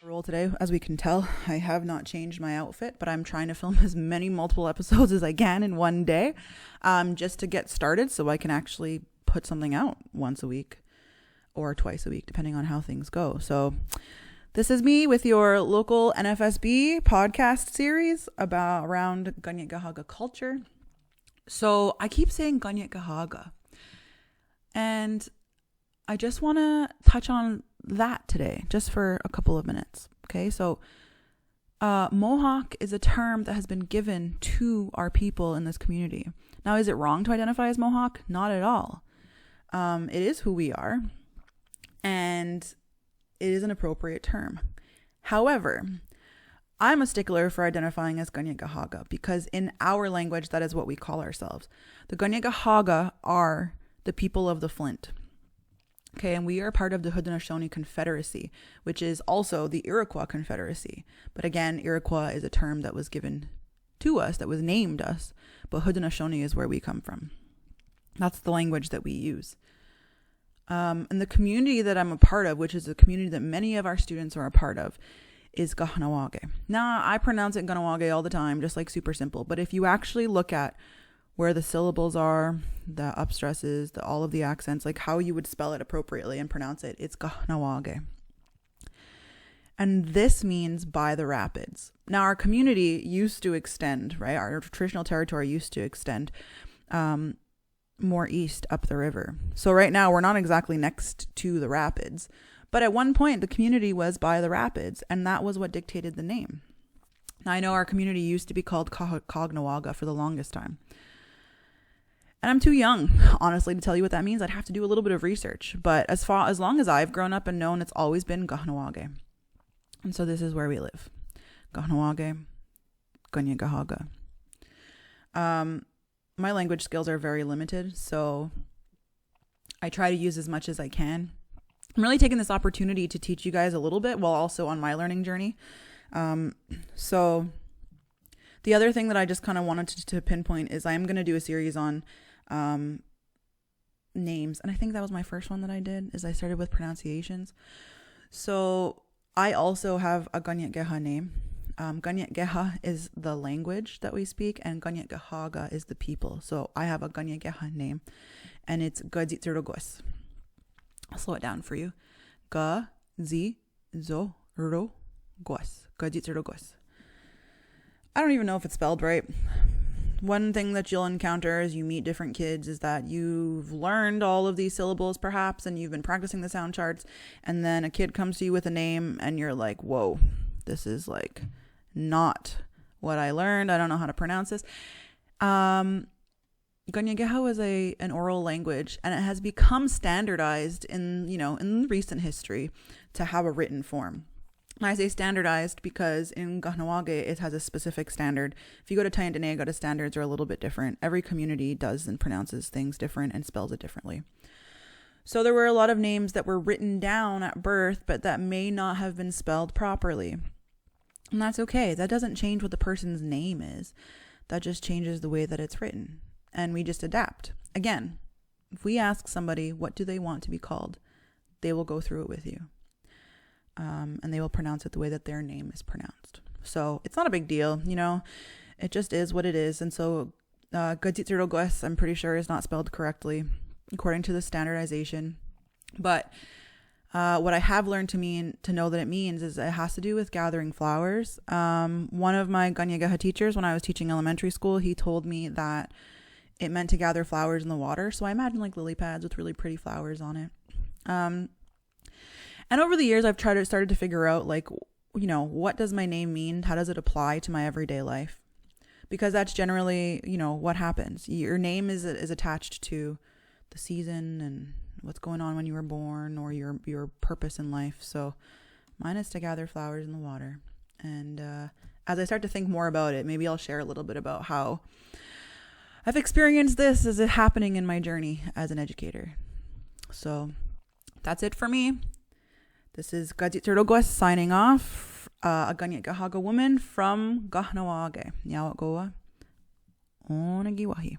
Roll today. As we can tell, I have not changed my outfit, but I'm trying to film as many multiple episodes as I can in one day, just to get started so I can actually put something out once a week or twice a week, depending on how things go. So this is me with your local NFSB podcast series around Kanien'kehá culture. So I keep saying Kanien'kehá, and I just want to touch on that today, just for a couple of minutes. Okay, so Mohawk is a term that has been given to our people in this community. Now, is it wrong to identify as Mohawk? Not at all. It is who we are, and it is an appropriate term. However, I'm a stickler for identifying as Kanien'kehá because in our language, that is what we call ourselves. The Kanien'kehá are the people of the Flint. Okay, and we are part of the Haudenosaunee Confederacy, which is also the Iroquois Confederacy. But again, Iroquois is a term that was given to us, that was named us, but Haudenosaunee is where we come from. That's the language that we use. And the community that I'm a part of, which is a community that many of our students are a part of, is Kahnawá. Now, I pronounce it Kahnawá all the time, just like super simple. But if you actually look at where the syllables are, the upstresses, all of the accents, like how you would spell it appropriately and pronounce it, it's Kahnawá. And this means by the rapids. Now, our community used to extend, right? Our traditional territory used to extend more east up the river. So right now, we're not exactly next to the rapids. But at one point, the community was by the rapids, and that was what dictated the name. Now, I know our community used to be called Kahnawá for the longest time. And I'm too young, honestly, to tell you what that means. I'd have to do a little bit of research. But as long as I've grown up and known, it's always been Kahnawá. And so this is where we live. Kahnawá, Kanien'kehá. My language skills are very limited, so I try to use as much as I can. I'm really taking this opportunity to teach you guys a little bit while also on my learning journey. So the other thing that I just kind of wanted to pinpoint is I'm going to do a series on names. And I think that was my first one that I did, is I started with pronunciations. So I also have a Kanien'kehá name. Kanien'kehá is the language that we speak, and Kanien'kehá is the people. So I have a Kanien'kehá name, and it's Katsi'soró. I'll slow it down for you. Katsi'soró. Katsi'soró. I don't even know if it's spelled right. One thing that you'll encounter as you meet different kids is that you've learned all of these syllables perhaps, and you've been practicing the sound charts, and then a kid comes to you with a name and you're like, whoa, this is like not what I learned. I don't know how to pronounce this. Kanien'kehá was an oral language, and it has become standardized in recent history to have a written form. I say standardized because in Kahnawá it has a specific standard. If you go to Kanien'kehá, the standards are a little bit different. Every community does and pronounces things different and spells it differently. So there were a lot of names that were written down at birth, but that may not have been spelled properly. And that's okay. That doesn't change what the person's name is. That just changes the way that it's written. And we just adapt. Again, if we ask somebody what do they want to be called, they will go through it with you. And they will pronounce it the way that their name is pronounced. So it's not a big deal, it just is what it is. And so Katsi'soró, I'm pretty sure, is not spelled correctly according to the standardization. But what I have learned to know that it means is it has to do with gathering flowers. One of my Kanien'kehá teachers, when I was teaching elementary school, he told me that it meant to gather flowers in the water. So I imagine like lily pads with really pretty flowers on it. And over the years, I've started to figure out, what does my name mean? How does it apply to my everyday life? Because that's generally, what happens. Your name is attached to the season and what's going on when you were born, or your purpose in life. So mine is to gather flowers in the water. And as I start to think more about it, maybe I'll share a little bit about how I've experienced this as it happening in my journey as an educator. So that's it for me. This is Katsi'soró signing off, a Kanien'kehá woman from Kahnawá. Nyawat goa, onagiwahi.